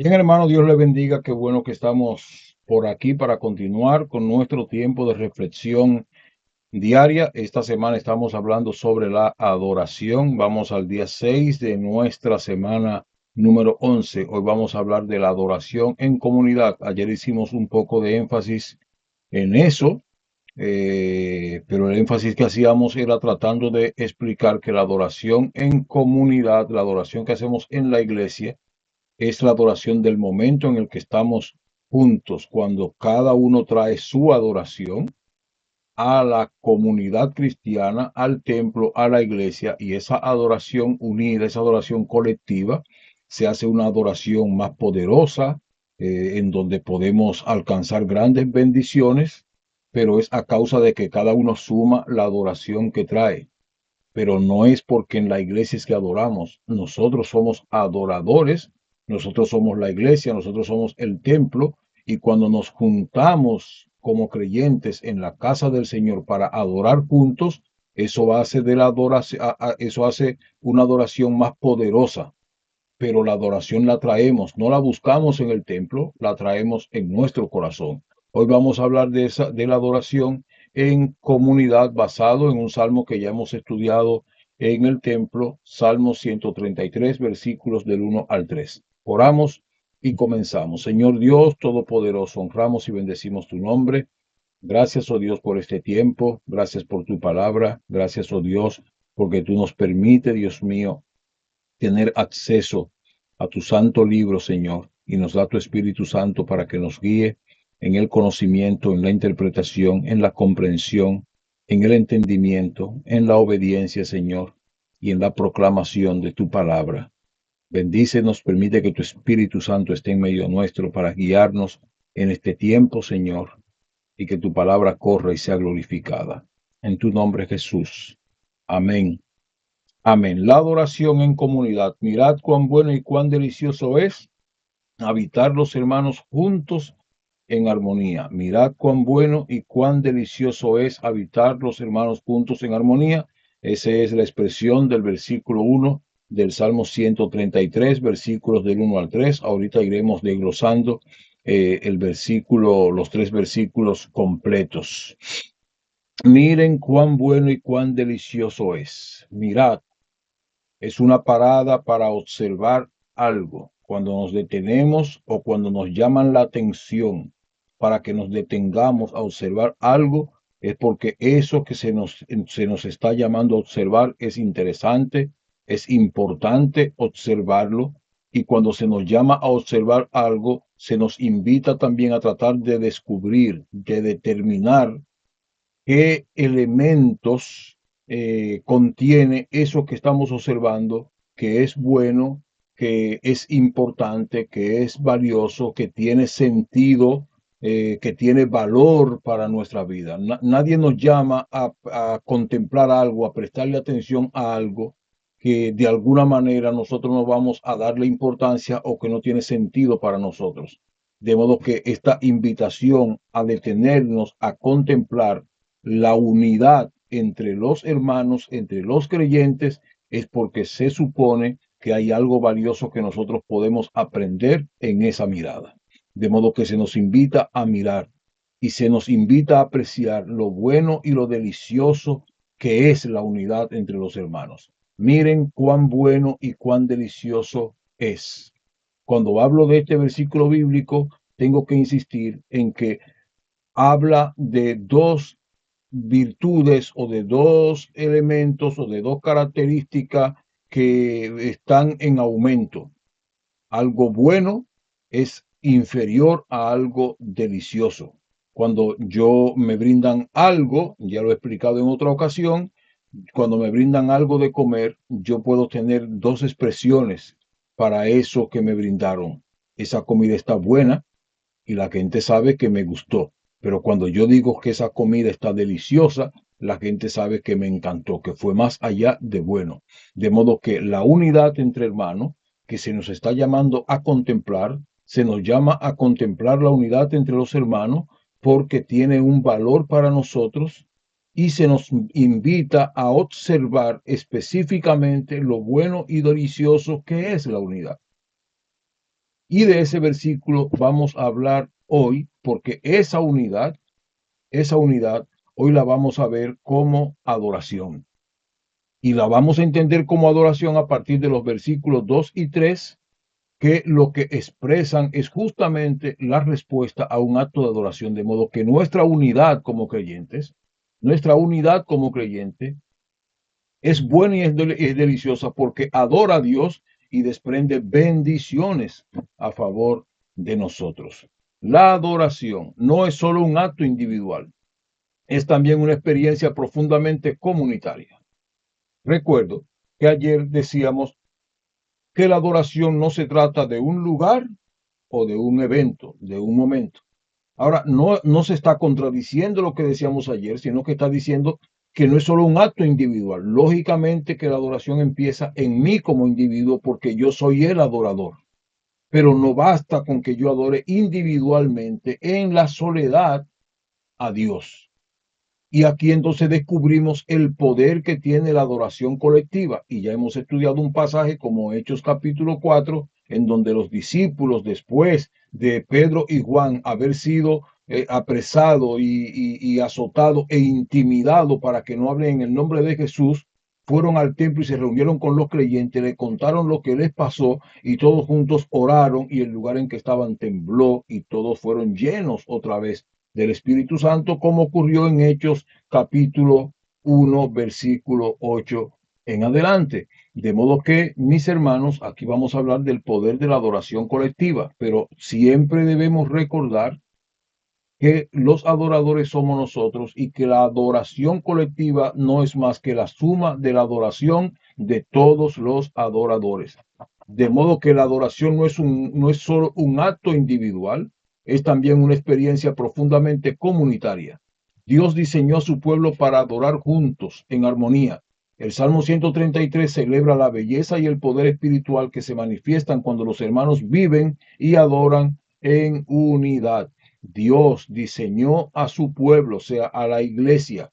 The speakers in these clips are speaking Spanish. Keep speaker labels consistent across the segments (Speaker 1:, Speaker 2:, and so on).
Speaker 1: Bien, hermano, Dios le bendiga. Qué bueno que estamos por aquí para continuar con nuestro tiempo de reflexión diaria. Esta semana estamos hablando sobre la adoración. Vamos al día 6 de nuestra semana número 11. Hoy vamos a hablar de la adoración en comunidad. Ayer hicimos un poco de énfasis en eso, pero el énfasis que hacíamos era tratando de explicar que la adoración en comunidad, la adoración que hacemos en la iglesia, es la adoración del momento en el que estamos juntos, cuando cada uno trae su adoración a la comunidad cristiana, al templo, a la iglesia, y esa adoración unida, esa adoración colectiva, se hace una adoración más poderosa, en donde podemos alcanzar grandes bendiciones, pero es a causa de que cada uno suma la adoración que trae. Pero no es porque en la iglesia es que adoramos. Nosotros somos adoradores, nosotros somos la iglesia, nosotros somos el templo, y cuando nos juntamos como creyentes en la casa del Señor para adorar juntos, eso hace de la adoración, eso hace una adoración más poderosa. Pero la adoración la traemos, no la buscamos en el templo, la traemos en nuestro corazón. Hoy vamos a hablar de la adoración en comunidad, basado en un salmo que ya hemos estudiado en el templo, Salmo 133, versículos del 1 al 3. Oramos y comenzamos. Señor Dios Todopoderoso, honramos y bendecimos tu nombre. Gracias, oh Dios, por este tiempo. Gracias por tu palabra. Gracias, oh Dios, porque tú nos permites, Dios mío, tener acceso a tu santo libro, Señor, y nos da tu Espíritu Santo para que nos guíe en el conocimiento, en la interpretación, en la comprensión, en el entendimiento, en la obediencia, Señor, y en la proclamación de tu palabra. Bendícenos, permite que tu Espíritu Santo esté en medio nuestro para guiarnos en este tiempo, Señor, y que tu palabra corra y sea glorificada. En tu nombre, Jesús. Amén. Amén. La adoración en comunidad. Mirad cuán bueno y cuán delicioso es habitar los hermanos juntos en armonía. Mirad cuán bueno y cuán delicioso es habitar los hermanos juntos en armonía. Esa es la expresión del versículo 1 del Salmo 133, versículos del 1 al 3. Ahorita iremos desglosando el versículo, los tres versículos completos. Miren cuán bueno y cuán delicioso es. Mirad. Es una parada para observar algo. Cuando nos detenemos o cuando nos llaman la atención para que nos detengamos a observar algo, es porque eso que se nos está llamando a observar es interesante, es importante observarlo. Y cuando se nos llama a observar algo, se nos invita también a tratar de descubrir, de determinar qué elementos contiene eso que estamos observando, que es bueno, que es importante, que es valioso, que tiene sentido, que tiene valor para nuestra vida. Nadie nos llama a contemplar algo, a prestarle atención a algo que de alguna manera nosotros no vamos a darle importancia o que no tiene sentido para nosotros. De modo que esta invitación a detenernos a contemplar la unidad entre los hermanos, entre los creyentes, es porque se supone que hay algo valioso que nosotros podemos aprender en esa mirada. De modo que se nos invita a mirar y se nos invita a apreciar lo bueno y lo delicioso que es la unidad entre los hermanos. Miren cuán bueno y cuán delicioso es. Cuando hablo de este versículo bíblico, tengo que insistir en que habla de dos virtudes o de dos elementos o de dos características que están en aumento. Algo bueno es inferior a algo delicioso. Cuando yo me brindan algo, ya lo he explicado en otra ocasión, cuando me brindan algo de comer, yo puedo tener dos expresiones para eso que me brindaron. Esa comida está buena y la gente sabe que me gustó. Pero cuando yo digo que esa comida está deliciosa, la gente sabe que me encantó, que fue más allá de bueno. De modo que la unidad entre hermanos, que se nos está llamando a contemplar, se nos llama a contemplar la unidad entre los hermanos porque tiene un valor para nosotros y se nos invita a observar específicamente lo bueno y delicioso que es la unidad. Y de ese versículo vamos a hablar hoy, porque esa unidad, hoy la vamos a ver como adoración. Y la vamos a entender como adoración a partir de los versículos 2 y 3, que lo que expresan es justamente la respuesta a un acto de adoración, de modo que nuestra unidad como creyente es buena y es deliciosa porque adora a Dios y desprende bendiciones a favor de nosotros. La adoración no es solo un acto individual, es también una experiencia profundamente comunitaria. Recuerdo que ayer decíamos que la adoración no se trata de un lugar o de un evento, de un momento. Ahora, no se está contradiciendo lo que decíamos ayer, sino que está diciendo que no es solo un acto individual. Lógicamente que la adoración empieza en mí como individuo porque yo soy el adorador. Pero no basta con que yo adore individualmente en la soledad a Dios. Y aquí entonces descubrimos el poder que tiene la adoración colectiva. Y ya hemos estudiado un pasaje como Hechos capítulo 4, en donde los discípulos, después de Pedro y Juan haber sido apresado y azotado e intimidado para que no hablen en el nombre de Jesús, fueron al templo y se reunieron con los creyentes, le contaron lo que les pasó y todos juntos oraron y el lugar en que estaban tembló y todos fueron llenos otra vez del Espíritu Santo, como ocurrió en Hechos capítulo 1, versículo 8 en adelante. De modo que, mis hermanos, aquí vamos a hablar del poder de la adoración colectiva, pero siempre debemos recordar que los adoradores somos nosotros y que la adoración colectiva no es más que la suma de la adoración de todos los adoradores. De modo que la adoración no es solo un acto individual, es también una experiencia profundamente comunitaria. Dios diseñó a su pueblo para adorar juntos, en armonía. El Salmo 133 celebra la belleza y el poder espiritual que se manifiestan cuando los hermanos viven y adoran en unidad. Dios diseñó a su pueblo, o sea, a la iglesia.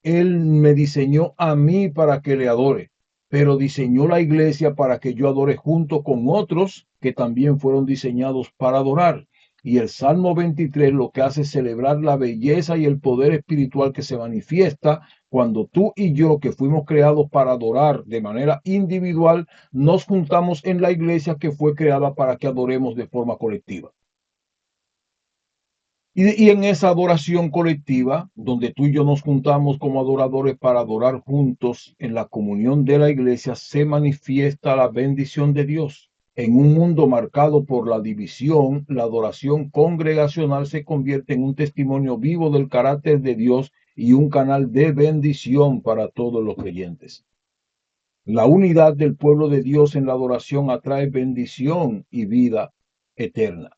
Speaker 1: Él me diseñó a mí para que le adore, pero diseñó la iglesia para que yo adore junto con otros que también fueron diseñados para adorar. Y el Salmo 23 lo que hace es celebrar la belleza y el poder espiritual que se manifiesta cuando tú y yo, que fuimos creados para adorar de manera individual, nos juntamos en la iglesia que fue creada para que adoremos de forma colectiva. Y en esa adoración colectiva, donde tú y yo nos juntamos como adoradores para adorar juntos en la comunión de la iglesia, se manifiesta la bendición de Dios. En un mundo marcado por la división, la adoración congregacional se convierte en un testimonio vivo del carácter de Dios y un canal de bendición para todos los creyentes. La unidad del pueblo de Dios en la adoración atrae bendición y vida eterna.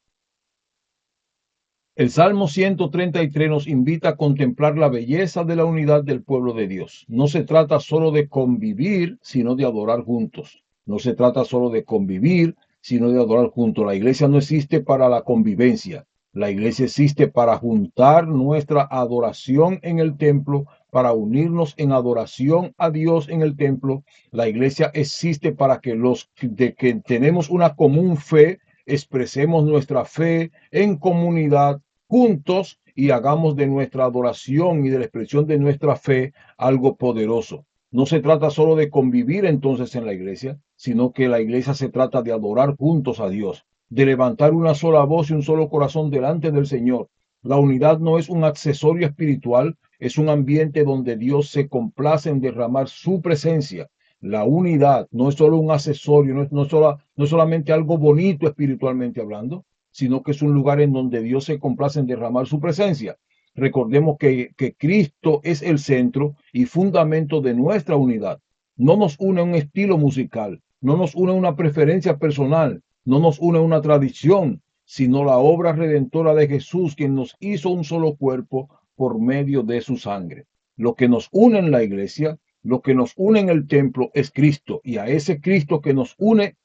Speaker 1: El Salmo 133 nos invita a contemplar la belleza de la unidad del pueblo de Dios. No se trata solo de convivir, sino de adorar juntos. No se trata solo de convivir, sino de adorar juntos. La iglesia no existe para la convivencia. La iglesia existe para juntar nuestra adoración en el templo, para unirnos en adoración a Dios en el templo. La iglesia existe para que los de que tenemos una común fe, expresemos nuestra fe en comunidad juntos y hagamos de nuestra adoración y de la expresión de nuestra fe algo poderoso. No se trata solo de convivir entonces en la iglesia, sino que la iglesia se trata de adorar juntos a Dios, de levantar una sola voz y un solo corazón delante del Señor. La unidad no es un accesorio espiritual, es un ambiente donde Dios se complace en derramar su presencia. La unidad no es solo un accesorio, no es solamente algo bonito espiritualmente hablando, sino que es un lugar en donde Dios se complace en derramar su presencia. Recordemos que Cristo es el centro y fundamento de nuestra unidad. No nos une un estilo musical, no nos une una preferencia personal, no nos une una tradición, sino la obra redentora de Jesús, quien nos hizo un solo cuerpo por medio de su sangre. Lo que nos une en la iglesia, lo que nos une en el templo es Cristo, y a ese Cristo que nos une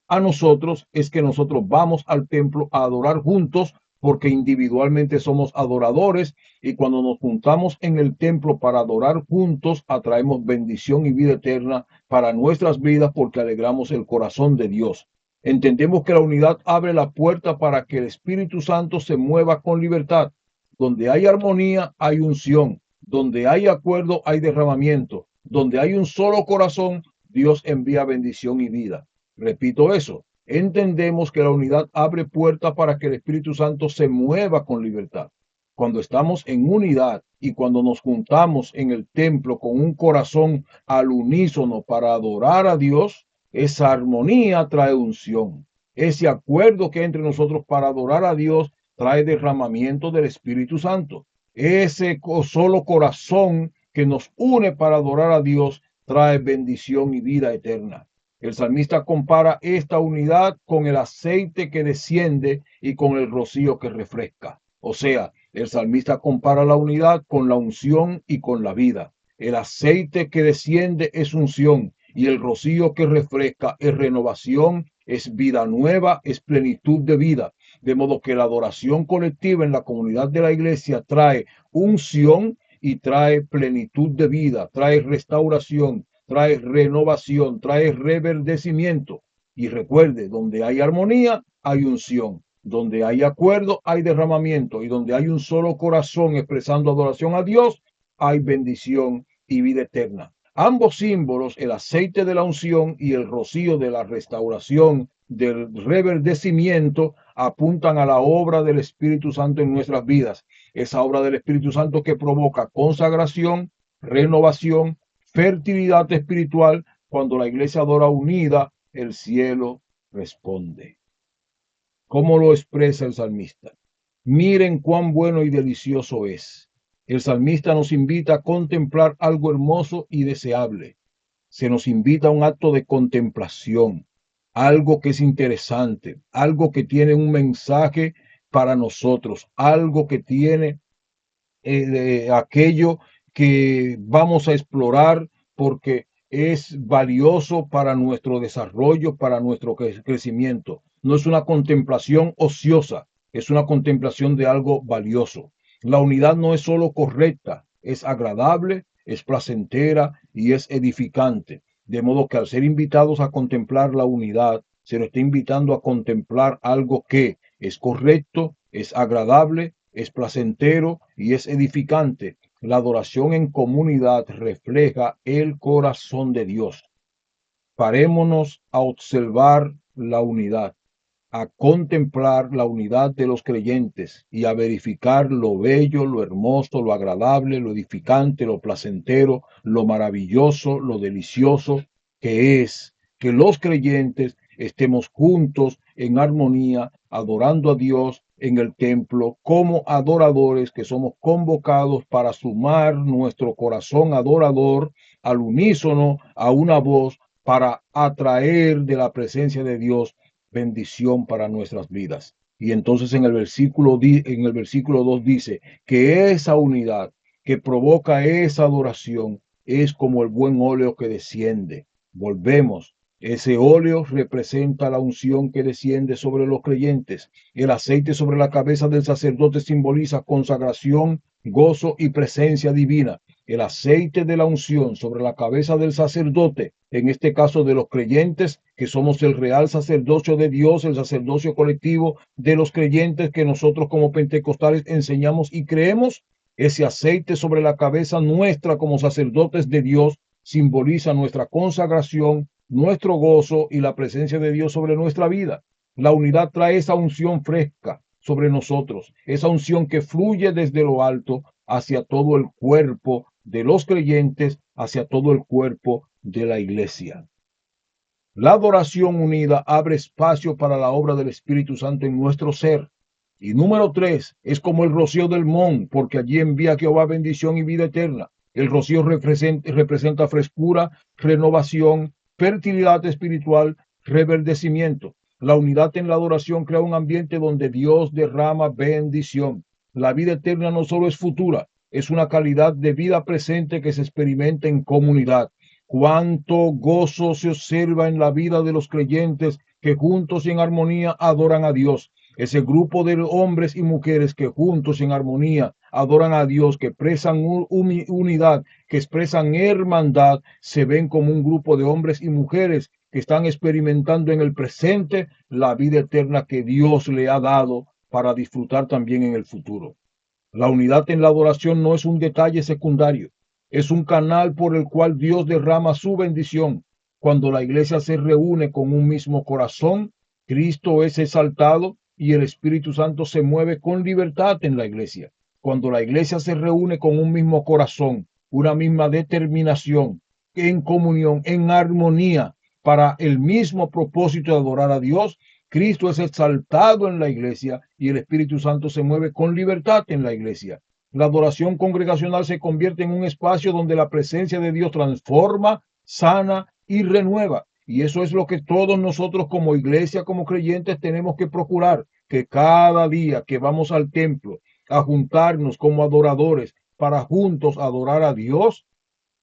Speaker 1: a nosotros es que nosotros vamos al templo a adorar juntos, porque individualmente somos adoradores, y cuando nos juntamos en el templo para adorar juntos, atraemos bendición y vida eterna para nuestras vidas porque alegramos el corazón de Dios. Entendemos que la unidad abre la puerta para que el Espíritu Santo se mueva con libertad. Donde hay armonía, hay unción. Donde hay acuerdo, hay derramamiento. Donde hay un solo corazón, Dios envía bendición y vida. Repito eso. Entendemos que la unidad abre puertas para que el Espíritu Santo se mueva con libertad. Cuando estamos en unidad y cuando nos juntamos en el templo con un corazón al unísono para adorar a Dios, esa armonía trae unción. Ese acuerdo que hay entre nosotros para adorar a Dios trae derramamiento del Espíritu Santo. Ese solo corazón que nos une para adorar a Dios trae bendición y vida eterna. El salmista compara esta unidad con el aceite que desciende y con el rocío que refresca. O sea, el salmista compara la unidad con la unción y con la vida. El aceite que desciende es unción y el rocío que refresca es renovación, es vida nueva, es plenitud de vida. De modo que la adoración colectiva en la comunidad de la iglesia trae unción y trae plenitud de vida, trae restauración, trae renovación, trae reverdecimiento. Y recuerde, donde hay armonía, hay unción. Donde hay acuerdo, hay derramamiento. Y donde hay un solo corazón expresando adoración a Dios, hay bendición y vida eterna. Ambos símbolos, el aceite de la unción y el rocío de la restauración, del reverdecimiento, apuntan a la obra del Espíritu Santo en nuestras vidas. Esa obra del Espíritu Santo que provoca consagración, renovación, fertilidad espiritual. Cuando la iglesia adora unida, el cielo responde. ¿Cómo lo expresa el salmista? Miren cuán bueno y delicioso es. El salmista nos invita a contemplar algo hermoso y deseable. Se nos invita a un acto de contemplación, algo que es interesante, algo que tiene un mensaje para nosotros, algo que tiene aquello que vamos a explorar porque es valioso para nuestro desarrollo, para nuestro crecimiento. No es una contemplación ociosa, es una contemplación de algo valioso. La unidad no es solo correcta, es agradable, es placentera y es edificante. De modo que al ser invitados a contemplar la unidad, se nos está invitando a contemplar algo que es correcto, es agradable, es placentero y es edificante. La adoración en comunidad refleja el corazón de Dios. Parémonos a observar la unidad, a contemplar la unidad de los creyentes y a verificar lo bello, lo hermoso, lo agradable, lo edificante, lo placentero, lo maravilloso, lo delicioso que es que los creyentes estemos juntos en armonía, adorando a Dios en el templo como adoradores que somos convocados para sumar nuestro corazón adorador al unísono, a una voz, para atraer de la presencia de Dios bendición para nuestras vidas. Y entonces en el versículo 2 dice que esa unidad que provoca esa adoración es como el buen óleo que desciende. Volvemos. Ese óleo representa la unción que desciende sobre los creyentes. El aceite sobre la cabeza del sacerdote simboliza consagración, gozo y presencia divina. El aceite de la unción sobre la cabeza del sacerdote, en este caso de los creyentes, que somos el real sacerdocio de Dios, el sacerdocio colectivo de los creyentes que nosotros como pentecostales enseñamos y creemos. Ese aceite sobre la cabeza nuestra como sacerdotes de Dios simboliza nuestra consagración, nuestro gozo y la presencia de Dios sobre nuestra vida. La unidad trae esa unción fresca sobre nosotros, esa unción que fluye desde lo alto hacia todo el cuerpo de los creyentes, hacia todo el cuerpo de la iglesia. La adoración unida abre espacio para la obra del Espíritu Santo en nuestro ser. Y número 3, es como el rocío del Mon, porque allí envía Jehová bendición y vida eterna. El rocío representa frescura, renovación, fertilidad espiritual, reverdecimiento. La unidad en la adoración crea un ambiente donde Dios derrama bendición. La vida eterna no solo es futura, es una calidad de vida presente que se experimenta en comunidad. Cuánto gozo se observa en la vida de los creyentes que juntos y en armonía adoran a Dios. Ese grupo de hombres y mujeres que juntos en armonía adoran a Dios, que expresan unidad, que expresan hermandad, se ven como un grupo de hombres y mujeres que están experimentando en el presente la vida eterna que Dios le ha dado para disfrutar también en el futuro. La unidad en la adoración no es un detalle secundario, es un canal por el cual Dios derrama su bendición. Cuando la iglesia se reúne con un mismo corazón, Cristo es exaltado y el Espíritu Santo se mueve con libertad en la iglesia. Cuando la iglesia se reúne con un mismo corazón, una misma determinación, en comunión, en armonía, para el mismo propósito de adorar a Dios, Cristo es exaltado en la iglesia y el Espíritu Santo se mueve con libertad en la iglesia. La adoración congregacional se convierte en un espacio donde la presencia de Dios transforma, sana y renueva. Y eso es lo que todos nosotros como iglesia, como creyentes, tenemos que procurar, que cada día que vamos al templo a juntarnos como adoradores para juntos adorar a Dios,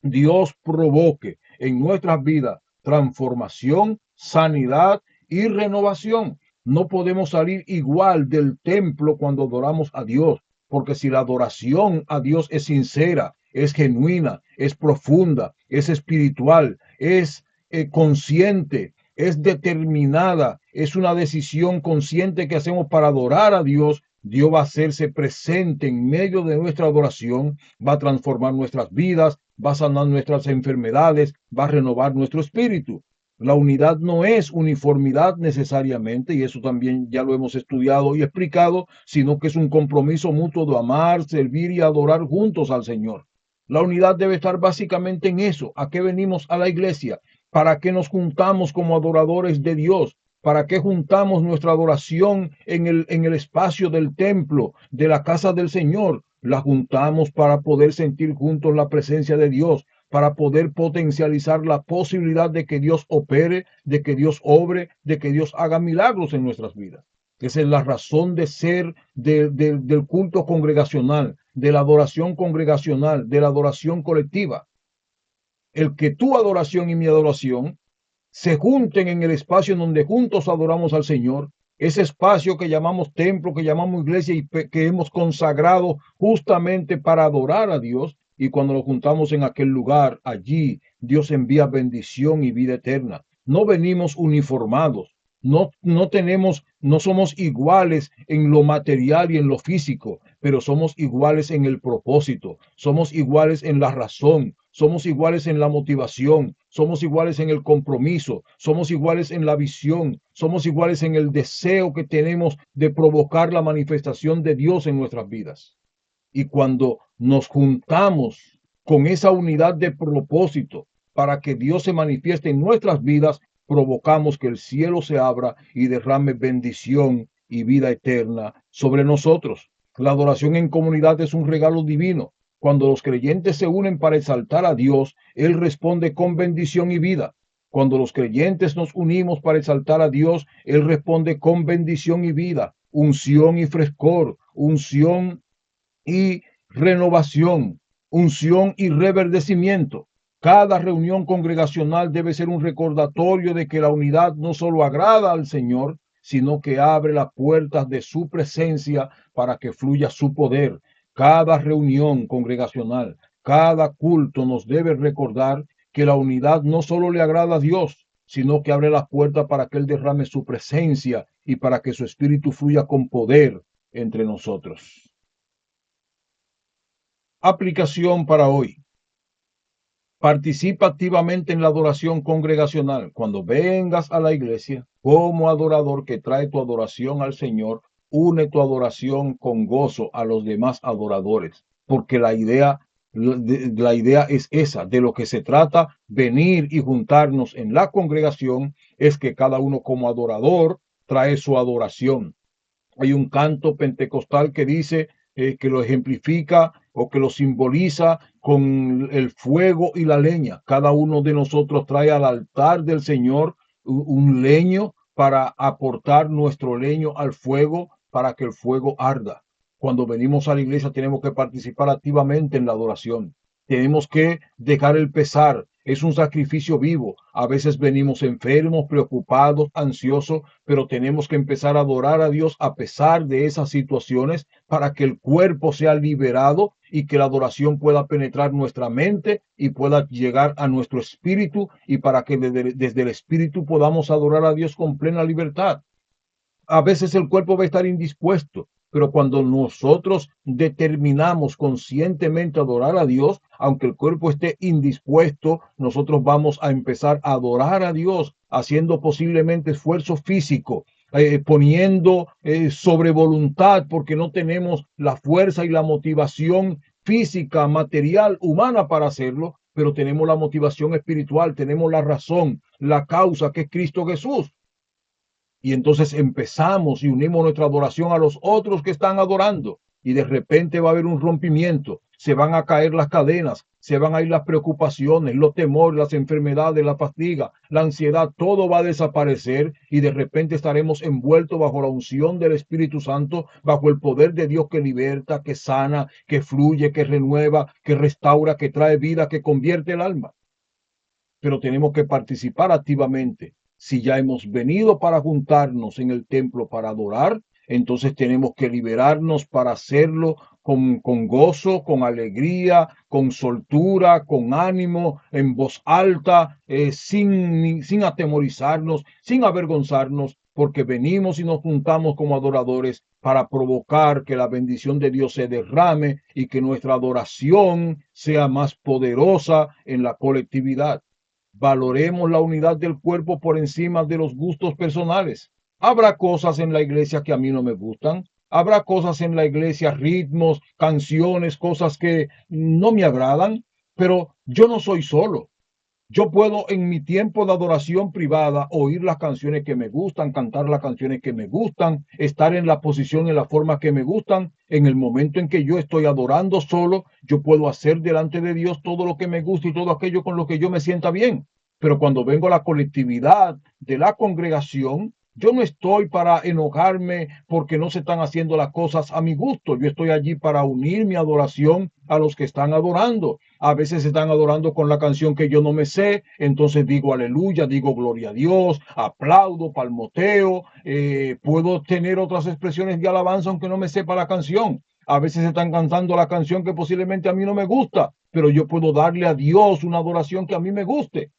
Speaker 1: Dios provoque en nuestras vidas transformación, sanidad y renovación. No podemos salir igual del templo cuando adoramos a Dios, porque si la adoración a Dios es sincera, es genuina, es profunda, es espiritual, es consciente, es determinada, es una decisión consciente que hacemos para adorar a Dios, Dios va a hacerse presente en medio de nuestra adoración, va a transformar nuestras vidas, va a sanar nuestras enfermedades, va a renovar nuestro espíritu. La unidad no es uniformidad necesariamente, y eso también ya lo hemos estudiado y explicado, sino que es un compromiso mutuo de amar, servir y adorar juntos al Señor. La unidad debe estar básicamente en eso. ¿A qué venimos a la iglesia? ¿Para qué nos juntamos como adoradores de Dios? ¿Para qué juntamos nuestra adoración en el espacio del templo, de la casa del Señor? La juntamos para poder sentir juntos la presencia de Dios, para poder potencializar la posibilidad de que Dios opere, de que Dios obre, de que Dios haga milagros en nuestras vidas. Esa es la razón de ser del culto congregacional, de la adoración congregacional, de la adoración colectiva. El que tu adoración y mi adoración se junten en el espacio en donde juntos adoramos al Señor, ese espacio que llamamos templo, que llamamos iglesia y que hemos consagrado justamente para adorar a Dios. Y cuando nos juntamos en aquel lugar, allí Dios envía bendición y vida eterna. No venimos uniformados, no somos iguales en lo material y en lo físico, pero somos iguales en el propósito, somos iguales en la razón, somos iguales en la motivación, somos iguales en el compromiso, somos iguales en la visión, somos iguales en el deseo que tenemos de provocar la manifestación de Dios en nuestras vidas. Y cuando nos juntamos con esa unidad de propósito para que Dios se manifieste en nuestras vidas, provocamos que el cielo se abra y derrame bendición y vida eterna sobre nosotros. La adoración en comunidad es un regalo divino. Cuando los creyentes se unen para exaltar a Dios, Él responde con bendición y vida. Cuando los creyentes nos unimos para exaltar a Dios, Él responde con bendición y vida, unción y frescor, unción y renovación, unción y reverdecimiento. Cada reunión congregacional debe ser un recordatorio de que la unidad no solo agrada al Señor, sino que abre las puertas de su presencia para que fluya su poder. Cada reunión congregacional, cada culto nos debe recordar que la unidad no solo le agrada a Dios, sino que abre las puertas para que Él derrame su presencia y para que su espíritu fluya con poder entre nosotros. Aplicación para hoy. Participa activamente en la adoración congregacional. Cuando vengas a la iglesia, como adorador que trae tu adoración al Señor, une tu adoración con gozo a los demás adoradores, porque la idea es esa, de lo que se trata, venir y juntarnos en la congregación, es que cada uno como adorador trae su adoración. Hay un canto pentecostal que dice que lo ejemplifica o que lo simboliza con el fuego y la leña. Cada uno de nosotros trae al altar del Señor un leño para aportar nuestro leño al fuego para que el fuego arda. Cuando venimos a la iglesia tenemos que participar activamente en la adoración. Tenemos que dejar el pesar. Es un sacrificio vivo. A veces venimos enfermos, preocupados, ansiosos, pero tenemos que empezar a adorar a Dios a pesar de esas situaciones para que el cuerpo sea liberado y que la adoración pueda penetrar nuestra mente y pueda llegar a nuestro espíritu y para que desde el espíritu podamos adorar a Dios con plena libertad. A veces el cuerpo va a estar indispuesto, pero cuando nosotros determinamos conscientemente adorar a Dios, aunque el cuerpo esté indispuesto, nosotros vamos a empezar a adorar a Dios, haciendo posiblemente esfuerzo físico, poniendo sobre voluntad, porque no tenemos la fuerza y la motivación física, material, humana para hacerlo, pero tenemos la motivación espiritual, tenemos la razón, la causa que es Cristo Jesús. Y entonces empezamos y unimos nuestra adoración a los otros que están adorando. Y de repente va a haber un rompimiento. Se van a caer las cadenas, se van a ir las preocupaciones, los temores, las enfermedades, la fatiga, la ansiedad, todo va a desaparecer y de repente estaremos envueltos bajo la unción del Espíritu Santo, bajo el poder de Dios que liberta, que sana, que fluye, que renueva, que restaura, que trae vida, que convierte el alma. Pero tenemos que participar activamente. Si ya hemos venido para juntarnos en el templo para adorar, entonces tenemos que liberarnos para hacerlo con gozo, con alegría, con soltura, con ánimo, en voz alta, sin atemorizarnos, sin avergonzarnos, porque venimos y nos juntamos como adoradores para provocar que la bendición de Dios se derrame y que nuestra adoración sea más poderosa en la colectividad. Valoremos la unidad del cuerpo por encima de los gustos personales. Habrá cosas en la iglesia que a mí no me gustan. Habrá cosas en la iglesia, ritmos, canciones, cosas que no me agradan, pero yo no soy solo. Yo puedo en mi tiempo de adoración privada oír las canciones que me gustan, cantar las canciones que me gustan, estar en la posición, en la forma que me gustan. En el momento en que yo estoy adorando solo, yo puedo hacer delante de Dios todo lo que me gusta y todo aquello con lo que yo me sienta bien. Pero cuando vengo a la colectividad de la congregación, yo no estoy para enojarme porque no se están haciendo las cosas a mi gusto. Yo estoy allí para unir mi adoración a los que están adorando. A veces están adorando con la canción que yo no me sé, entonces digo aleluya, digo gloria a Dios, aplaudo, palmoteo, puedo tener otras expresiones de alabanza aunque no me sepa la canción. A veces están cantando la canción que posiblemente a mí no me gusta, pero yo puedo darle a Dios una adoración que a mí me guste,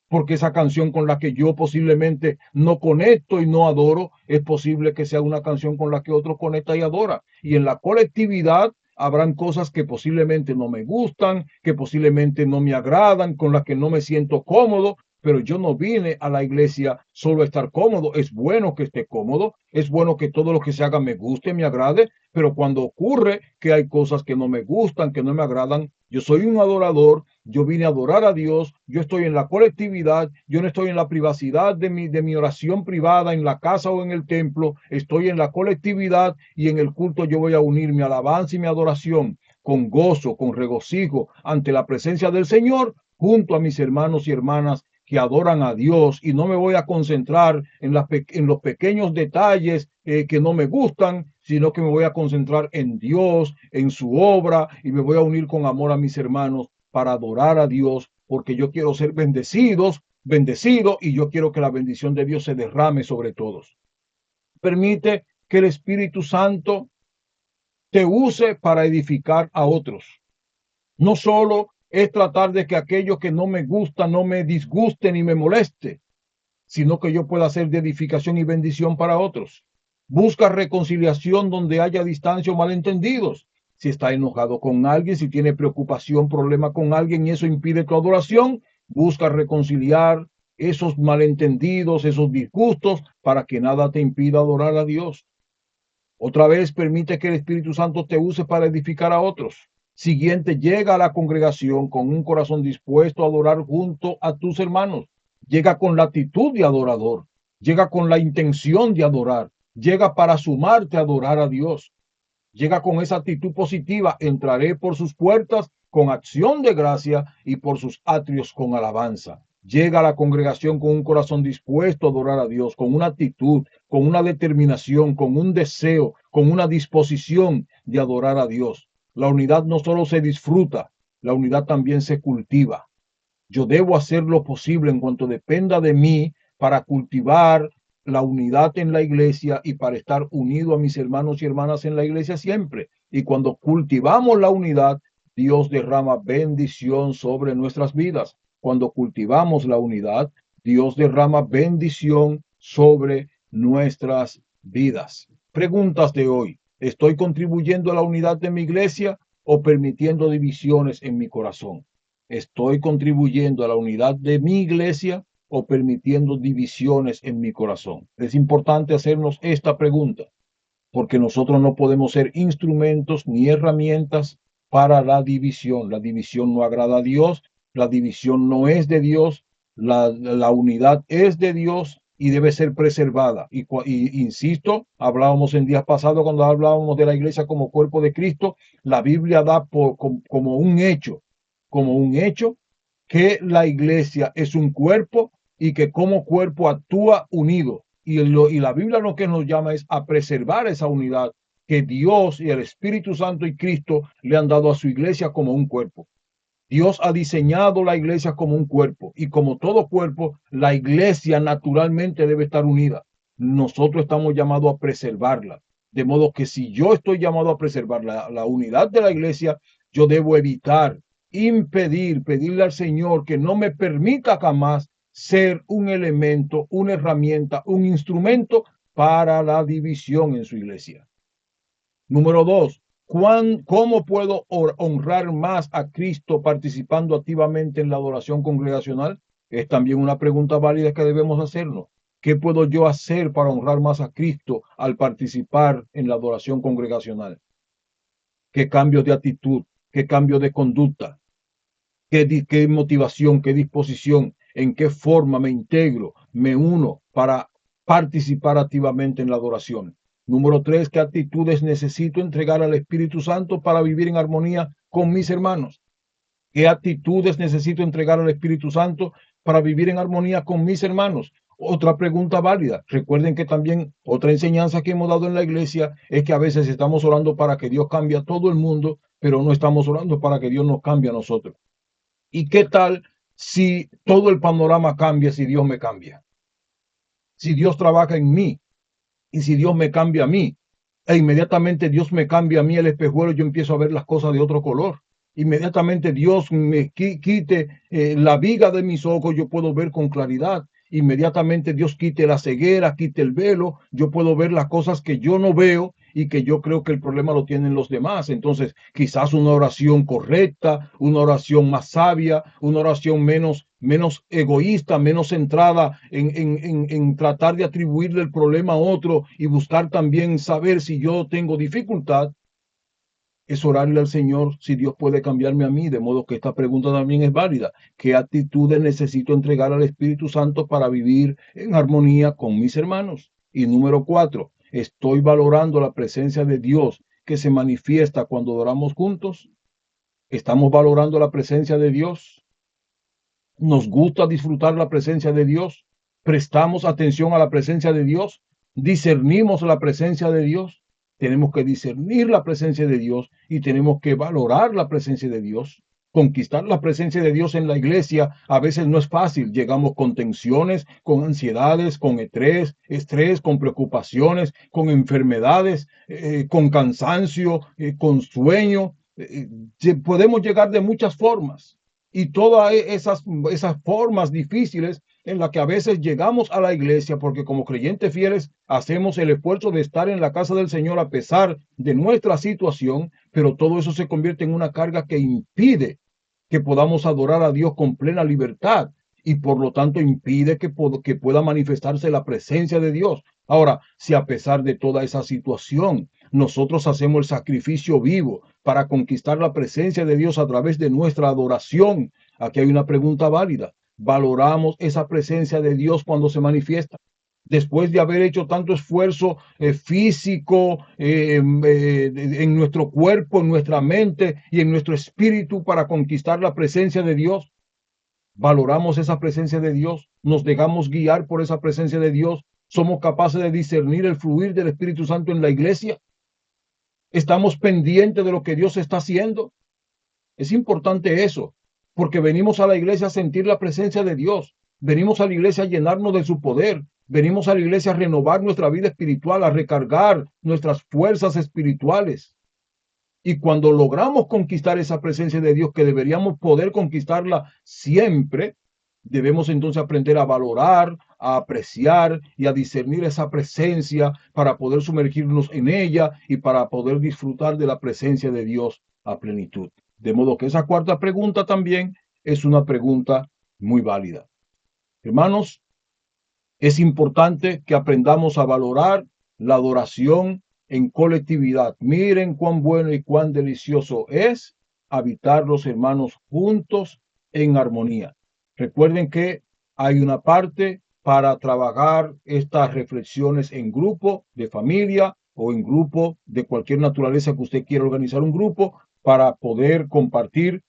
Speaker 1: porque esa canción con la que yo posiblemente no conecto y no adoro, es posible que sea una canción con la que otro conecta y adora. Y en la colectividad habrán cosas que posiblemente no me gustan, que posiblemente no me agradan, con las que no me siento cómodo, pero yo no vine a la iglesia solo a estar cómodo. Es bueno que esté cómodo, es bueno que todo lo que se haga me guste, me agrade, pero cuando ocurre que hay cosas que no me gustan, que no me agradan, yo soy un adorador, yo vine a adorar a Dios, yo estoy en la colectividad, yo no estoy en la privacidad de mi oración privada en la casa o en el templo, estoy en la colectividad y en el culto yo voy a unir mi alabanza y mi adoración con gozo, con regocijo ante la presencia del Señor, junto a mis hermanos y hermanas que adoran a Dios, y no me voy a concentrar en los pequeños detalles que no me gustan, sino que me voy a concentrar en Dios, en su obra, y me voy a unir con amor a mis hermanos para adorar a Dios, porque yo quiero ser bendecido, y yo quiero que la bendición de Dios se derrame sobre todos. Permite que el Espíritu Santo te use para edificar a otros. No solo es tratar de que aquello que no me gusta no me disguste ni me moleste, sino que yo pueda ser de edificación y bendición para otros. Busca reconciliación donde haya distancia o malentendidos. Si está enojado con alguien, si tiene preocupación, problema con alguien y eso impide tu adoración, busca reconciliar esos malentendidos, esos disgustos, para que nada te impida adorar a Dios. Otra vez, permite que el Espíritu Santo te use para edificar a otros. Siguiente, llega a la congregación con un corazón dispuesto a adorar junto a tus hermanos. Llega con la actitud de adorador. Llega con la intención de adorar. Llega para sumarte a adorar a Dios. Llega con esa actitud positiva. Entraré por sus puertas con acción de gracia y por sus atrios con alabanza. Llega a la congregación con un corazón dispuesto a adorar a Dios, con una actitud, con una determinación, con un deseo, con una disposición de adorar a Dios. La unidad no solo se disfruta, la unidad también se cultiva. Yo debo hacer lo posible en cuanto dependa de mí para cultivar la unidad en la iglesia y para estar unido a mis hermanos y hermanas en la iglesia siempre. Y cuando cultivamos la unidad, Dios derrama bendición sobre nuestras vidas. Cuando cultivamos la unidad, Dios derrama bendición sobre nuestras vidas. Preguntas de hoy. ¿Estoy contribuyendo a la unidad de mi iglesia o permitiendo divisiones en mi corazón? ¿Estoy contribuyendo a la unidad de mi iglesia o permitiendo divisiones en mi corazón? Es importante hacernos esta pregunta, porque nosotros no podemos ser instrumentos ni herramientas para la división. La división no agrada a Dios, la división no es de Dios, la unidad es de Dios y debe ser preservada. Y insisto, hablábamos en días pasados cuando hablábamos de la iglesia como cuerpo de Cristo, la Biblia da como un hecho que la iglesia es un cuerpo y que como cuerpo actúa unido. Y la Biblia lo que nos llama es a preservar esa unidad que Dios y el Espíritu Santo y Cristo le han dado a su iglesia como un cuerpo. Dios ha diseñado la iglesia como un cuerpo y como todo cuerpo, la iglesia naturalmente debe estar unida. Nosotros estamos llamados a preservarla. De modo que si yo estoy llamado a preservar la unidad de la iglesia, yo debo evitar, impedir, pedirle al Señor que no me permita jamás ser un elemento, una herramienta, un instrumento para la división en su iglesia. Número dos, ¿cómo puedo honrar más a Cristo participando activamente en la adoración congregacional? Es también una pregunta válida que debemos hacernos. ¿Qué puedo yo hacer para honrar más a Cristo al participar en la adoración congregacional? ¿Qué cambio de actitud? ¿Qué cambio de conducta? ¿Qué motivación? ¿Qué disposición? ¿En qué forma me integro? ¿Me uno para participar activamente en la adoración? Número tres, ¿qué actitudes necesito entregar al Espíritu Santo para vivir en armonía con mis hermanos? ¿Qué actitudes necesito entregar al Espíritu Santo para vivir en armonía con mis hermanos? Otra pregunta válida. Recuerden que también otra enseñanza que hemos dado en la iglesia es que a veces estamos orando para que Dios cambie a todo el mundo, pero no estamos orando para que Dios nos cambie a nosotros. ¿Y qué tal si todo el panorama cambia si Dios me cambia? Si Dios trabaja en mí y si Dios me cambia a mí, e inmediatamente Dios me cambia a mí el espejuelo, yo empiezo a ver las cosas de otro color. Inmediatamente Dios me quite la viga de mis ojos, yo puedo ver con claridad. Inmediatamente Dios quite la ceguera, quite el velo, yo puedo ver las cosas que yo no veo y que yo creo que el problema lo tienen los demás. Entonces, quizás una oración correcta, una oración más sabia, una oración menos egoísta, menos centrada en tratar de atribuirle el problema a otro y buscar también saber si yo tengo dificultad, es orarle al Señor si Dios puede cambiarme a mí. De modo que esta pregunta también es válida. ¿Qué actitudes necesito entregar al Espíritu Santo para vivir en armonía con mis hermanos? Y número cuatro, ¿estoy valorando la presencia de Dios que se manifiesta cuando oramos juntos? ¿Estamos valorando la presencia de Dios? ¿Nos gusta disfrutar la presencia de Dios? ¿Prestamos atención a la presencia de Dios? ¿Discernimos la presencia de Dios? Tenemos que discernir la presencia de Dios y tenemos que valorar la presencia de Dios. Conquistar la presencia de Dios en la iglesia a veces no es fácil. Llegamos con tensiones, con ansiedades, con estrés, con preocupaciones, con enfermedades, con cansancio, con sueño. Podemos llegar de muchas formas. Y todas esas formas difíciles en las que a veces llegamos a la iglesia, porque como creyentes fieles hacemos el esfuerzo de estar en la casa del Señor a pesar de nuestra situación, pero todo eso se convierte en una carga que impide que podamos adorar a Dios con plena libertad y por lo tanto impide que pueda manifestarse la presencia de Dios. Ahora, si a pesar de toda esa situación nosotros hacemos el sacrificio vivo para conquistar la presencia de Dios a través de nuestra adoración, aquí hay una pregunta válida. ¿Valoramos esa presencia de Dios cuando se manifiesta? Después de haber hecho tanto esfuerzo físico en nuestro cuerpo, en nuestra mente y en nuestro espíritu para conquistar la presencia de Dios, valoramos esa presencia de Dios, nos dejamos guiar por esa presencia de Dios, somos capaces de discernir el fluir del Espíritu Santo en la iglesia, estamos pendientes de lo que Dios está haciendo. Es importante eso, porque venimos a la iglesia a sentir la presencia de Dios, venimos a la iglesia a llenarnos de su poder, venimos a la iglesia a renovar nuestra vida espiritual, a recargar nuestras fuerzas espirituales. Y cuando logramos conquistar esa presencia de Dios, que deberíamos poder conquistarla siempre, debemos entonces aprender a valorar, a apreciar y a discernir esa presencia para poder sumergirnos en ella y para poder disfrutar de la presencia de Dios a plenitud. De modo que esa cuarta pregunta también es una pregunta muy válida. Hermanos, es importante que aprendamos a valorar la adoración en colectividad. Miren cuán bueno y cuán delicioso es habitar los hermanos juntos en armonía. Recuerden que hay una parte para trabajar estas reflexiones en grupo de familia o en grupo de cualquier naturaleza que usted quiera organizar un grupo para poder compartir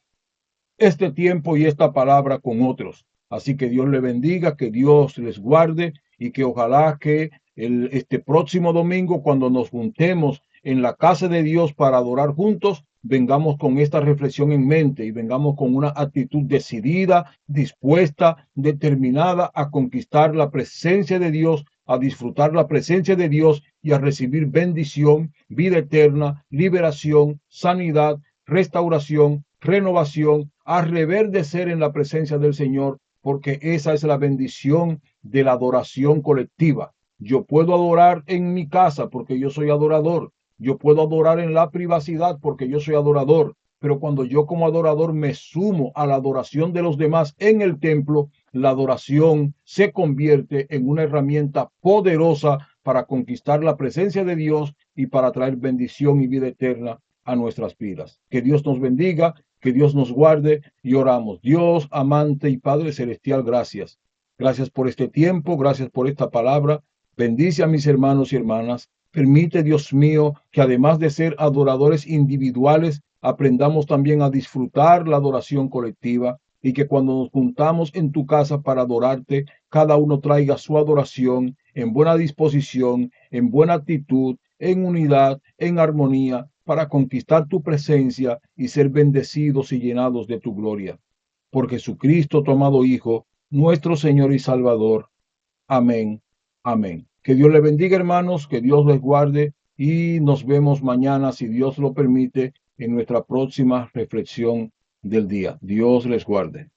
Speaker 1: este tiempo y esta palabra con otros. Así que Dios le bendiga, que Dios les guarde y que ojalá que este próximo domingo, cuando nos juntemos en la casa de Dios para adorar juntos, vengamos con esta reflexión en mente y vengamos con una actitud decidida, dispuesta, determinada a conquistar la presencia de Dios, a disfrutar la presencia de Dios y a recibir bendición, vida eterna, liberación, sanidad, restauración, renovación, a reverdecer en la presencia del Señor, porque esa es la bendición de la adoración colectiva. Yo puedo adorar en mi casa porque yo soy adorador. Yo puedo adorar en la privacidad porque yo soy adorador. Pero cuando yo como adorador me sumo a la adoración de los demás en el templo, la adoración se convierte en una herramienta poderosa para conquistar la presencia de Dios y para traer bendición y vida eterna a nuestras vidas. Que Dios nos bendiga, que Dios nos guarde y oramos. Dios, amante y Padre celestial, gracias. Gracias por este tiempo, gracias por esta palabra. Bendice a mis hermanos y hermanas. Permite, Dios mío, que además de ser adoradores individuales, aprendamos también a disfrutar la adoración colectiva y que cuando nos juntamos en tu casa para adorarte, cada uno traiga su adoración en buena disposición, en buena actitud, en unidad, en armonía, para conquistar tu presencia y ser bendecidos y llenados de tu gloria. Por Jesucristo, tu amado Hijo, nuestro Señor y Salvador. Amén. Amén. Que Dios les bendiga, hermanos, que Dios les guarde y nos vemos mañana, si Dios lo permite, en nuestra próxima reflexión del día. Dios les guarde.